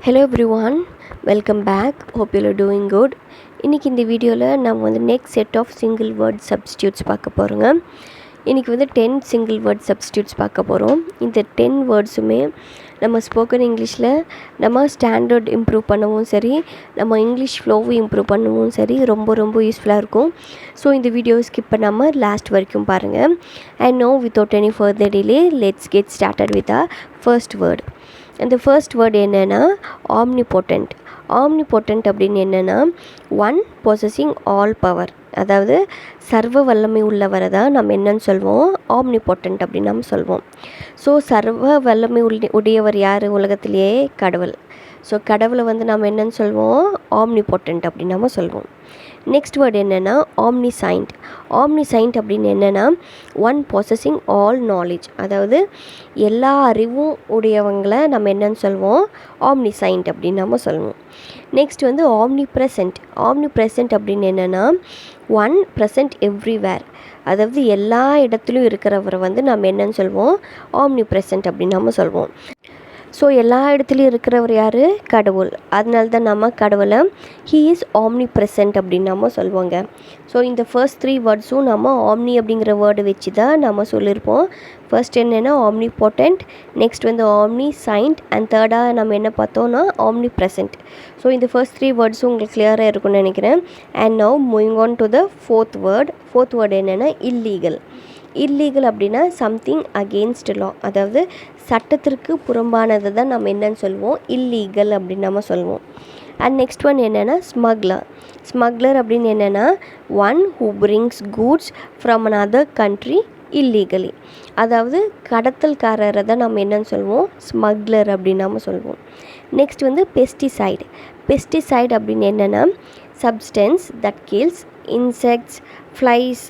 Hello everyone, welcome back. Hope you are doing good. இன்னைக்கு இந்த வீடியோவில் நம்ம வந்து next set of single word substitutes பார்க்க போகிறோங்க. இன்றைக்கி வந்து 10 சிங்கிள் வேர்ட் சப்ஸ்டியூட்ஸ் பார்க்க போகிறோம். இந்த 10 வேர்ட்ஸுமே நம்ம ஸ்போக்கன் இங்கிலீஷில் நம்ம ஸ்டாண்டர்ட் இம்ப்ரூவ் பண்ணவும் சரி, நம்ம இங்கிலீஷ் ஃப்ளோவை இம்ப்ரூவ் பண்ணவும் சரி ரொம்ப யூஸ்ஃபுல்லாக இருக்கும். ஸோ இந்த வீடியோ ஸ்கிப் பண்ணாமல் லாஸ்ட் வரைக்கும் பாருங்கள். And no without any further delay let's get started with a first word. அந்த ஃபர்ஸ்ட் வேர்டு என்னென்னா ஆம்னிபொட்டன்ட். ஆம்னிபொட்டன்ட் அப்படின்னு என்னென்னா ஒன் பொசஸிங் ஆல் பவர், அதாவது சர்வ வல்லமை உள்ளவரை தான் நம்ம என்னன்னு சொல்வோம், ஆம்னிபொட்டன்ட் அப்படின்னு நம்ம சொல்வோம். ஸோ சர்வ வல்லமை உடையவர் யார் உலகத்திலேயே? கடவுள். ஸோ கடவுளை வந்து நம்ம என்னன்னு சொல்வோம், ஆம்னிபொட்டன்ட் அப்படின்னு நம்ம சொல்வோம். நெக்ஸ்ட் வேர்டு என்னென்னா ஆம்னிசைண்ட். ஆம்னிசைண்ட் அப்படின்னு என்னென்னா ஒன் பொசஸிங் ஆல் நாலேஜ், அதாவது எல்லா அறிவும் உடையவங்களை நம்ம என்னன்னு சொல்வோம், ஆம்னிசைண்ட் அப்படின்னு நம்ம சொல்வோம். நெக்ஸ்ட் வந்து ஆம்னிப்ரெசன்ட். ஆம்னிப்ரெசன்ட் அப்படின்னு என்னென்னா ஒன் ப்ரெசன்ட் எவ்ரிவேர், அதாவது எல்லா இடத்துலையும் இருக்கிறவரை வந்து நம்ம என்னன்னு சொல்வோம், ஆம்னிப்ரெசன்ட் அப்படின்னு நம்ம சொல்வோம். ஸோ எல்லா இடத்துலையும் இருக்கிறவர் யார்? கடவுள். அதனால தான் நம்ம கடவுளை ஹீ இஸ் ஆம்னி ப்ரெசன்ட் அப்படின்னு நம்ம சொல்லுவோங்க. ஸோ இந்த ஃபர்ஸ்ட் 3 வேர்ட்ஸும் நம்ம ஆம்னி அப்படிங்கிற வேர்டு வச்சு தான் நம்ம சொல்லியிருப்போம். ஃபர்ஸ்ட் என்னென்னா ஆம்னி பொட்டன்ட், நெக்ஸ்ட் வந்து ஆம்னி சைண்ட், அண்ட் தேர்டாக நம்ம என்ன பார்த்தோன்னா ஆம்னி ப்ரெசன்ட். ஸோ இந்த ஃபர்ஸ்ட் 3 வேர்ட்ஸும் உங்களுக்கு கிளியராக இருக்கும்னு நினைக்கிறேன். And now moving on to the fourth word. Fourth word என்னென்னா இல்லீகல். இல்லீகல் அப்படின்னா சம்திங் அகெயின்ஸ்ட் லா, அதாவது சட்டத்திற்கு புறம்பானதை தான் நம்ம என்னன்னு சொல்லுவோம், இல்லீகல் அப்படின்னு நம்ம சொல்லுவோம். அண்ட் நெக்ஸ்ட் ஒன் என்னென்னா ஸ்மக்லர். ஸ்மக்லர் அப்படின்னு என்னென்னா one who brings goods from another country illegally, அதாவது கடத்தல்காரரை தான் நம்ம என்னன்னு சொல்லுவோம், ஸ்மக்லர் அப்படின்னு நம்ம சொல்லுவோம். நெக்ஸ்ட் வந்து பெஸ்டிசைடு. பெஸ்டிசைடு அப்படின்னு என்னென்னா substance that kills insects, flies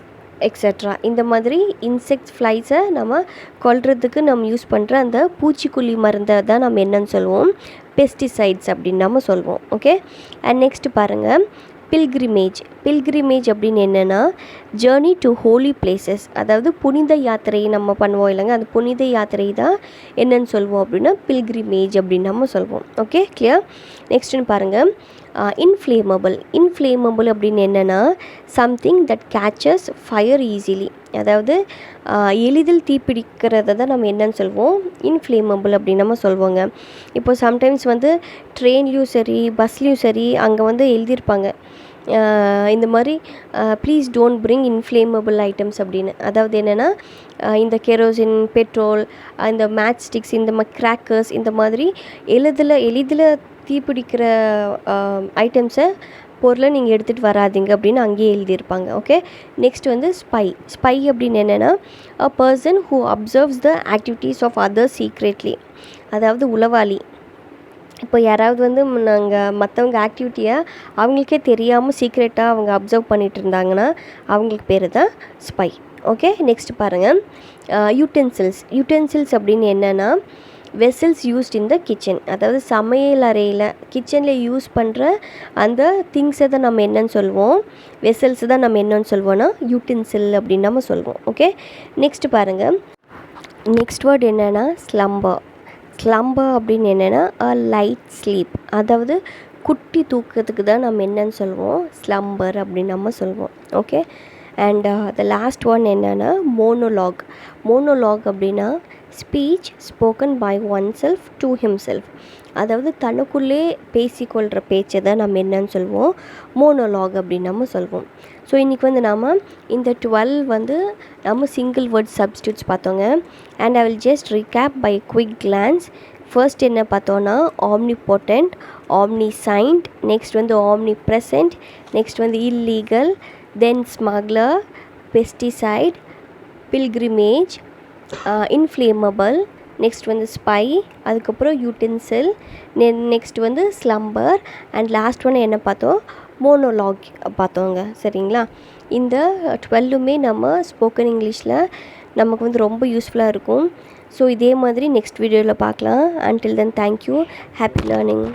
etcetera. இந்த மாதிரி இன்செக்ட்ஸ், ஃப்ளைஸை நம்ம கொல்றதுக்கு நம்ம யூஸ் பண்ணுற அந்த பூச்சிக்கொல்லி மருந்தை தான் நம்ம என்னன்னு சொல்லுவோம், பெஸ்டிசைட்ஸ் அப்படின்னு நம்ம சொல்வோம். ஓகே. அண்ட் நெக்ஸ்ட் பாருங்கள் பில்கிரிமேஜ். பில்கிரிமேஜ் அப்படின்னு என்னென்னா ஜேர்னி டு ஹோலி பிளேசஸ், அதாவது புனித யாத்திரை நம்ம பண்ணுவோம் இல்லைங்க, அந்த புனித யாத்திரை தான் என்னன்னு சொல்லுவோம் அப்படின்னா பில்கிரிமேஜ் அப்படின்னு நம்ம சொல்வோம். Okay, clear. நெக்ஸ்ட்னு பாருங்கள் இன்ஃப்ளேமபிள். இன்ஃப்ளேமபிள் அப்படின்னு என்னென்னா something that catches fire easily, அதாவது எளிதில் தீப்பிடிக்கிறத தான் நம்ம என்னன்னு சொல்வோம், இன்ஃப்ளேமபிள் அப்படின்னு நம்ம சொல்வோங்க. இப்போ சம்டைம்ஸ் வந்து ட்ரெயின்லேயும் சரி பஸ்லேயும் சரி அங்கே வந்து எழுதியிருப்பாங்க இந்த மாதிரி please don't bring inflammable items அப்படின்னு. அதாவது என்னென்னா இந்த கெரோசின், பெட்ரோல், இந்த மேட்ச் ஸ்டிக்ஸ், இந்த மாதிரி கிராக்கர்ஸ், இந்த மாதிரி எளிதில் தீப்பிடிக்கிற ஐட்டம்ஸை பொருளை நீங்கள் எடுத்துகிட்டு வராதிங்க அப்படின்னு அங்கேயே எழுதியிருப்பாங்க. ஓகே. நெக்ஸ்ட் வந்து ஸ்பை. ஸ்பை அப்படின்னு என்னென்னா a person who observes the activities of others secretly, அதாவது உளவாளி. இப்போ யாராவது வந்து நாங்கள் மற்றவங்க ஆக்டிவிட்டியை அவங்களுக்கே தெரியாமல் சீக்ரெட்டாக அவங்க அப்சர்வ் பண்ணிகிட்டு இருந்தாங்கன்னா அவங்களுக்கு பேர் தான் ஸ்பை. ஓகே. நெக்ஸ்ட் பாருங்கள் யூட்டென்சில்ஸ். யூட்டென்சில்ஸ் அப்படின்னு என்னென்னா vessels used in the kitchen, அதாவது சமையல் அறையில் கிச்சனில் யூஸ் பண்ணுற அந்த திங்ஸை தான் நம்ம என்னன்னு சொல்லுவோம், வெசல்ஸ் தான் நம்ம என்னன்னு சொல்லுவோன்னா யூட்டென்சில் அப்படின்னு நம்ம சொல்லுவோம். ஓகே. நெக்ஸ்ட் பாருங்கள் நெக்ஸ்ட் வேர்ட் என்னென்னா ஸ்லம்பர். ஸ்லம்பர் அப்படின்னு என்னென்னா அ லைட் ஸ்லீப், அதாவது குட்டி தூக்கத்துக்கு தான் நம்ம என்னன்னு சொல்லுவோம், ஸ்லம்பர் அப்படின்னு நம்ம சொல்லுவோம். Okay. And the last one என்னென்னா மோனோலாக். மோனோலாக் அப்படின்னா speech spoken by oneself to himself, அதாவது தனக்குள்ளே பேசிக்கொள்கிற பேச்சை தான் நம்ம என்னன்னு சொல்லுவோம், மோனோலாக் அப்படின்னு நம்ம சொல்வோம். ஸோ இன்றைக்கி வந்து நாம் இந்த 12 வந்து நம்ம சிங்கிள் வேர்ட் சப்ஸ்டியூட்ஸ் பார்த்தோங்க. And I will just recap by quick glance. First என்ன பார்த்தோன்னா ஆம்னிபொட்டன்ட், ஆம்னிசைண்ட், நெக்ஸ்ட் வந்து ஆம்னிப்ரெசன்ட், நெக்ஸ்ட் வந்து illegal, then smuggler, pesticide, pilgrimage, inflammable, next வந்து ஸ்பை, அதுக்கப்புறம் யூட்டென்சில், நெக்ஸ்ட் வந்து ஸ்லம்பர், அண்ட் லாஸ்ட் ஒன்று என்ன பார்த்தோம், மோனோலாக் பார்த்தோங்க. சரிங்களா. இந்த 12மே நம்ம ஸ்போக்கன் இங்கிலீஷில் நமக்கு வந்து ரொம்ப யூஸ்ஃபுல்லாக இருக்கும். ஸோ இதே மாதிரி நெக்ஸ்ட் வீடியோவில் பார்க்கலாம். Until then thank you, happy learning.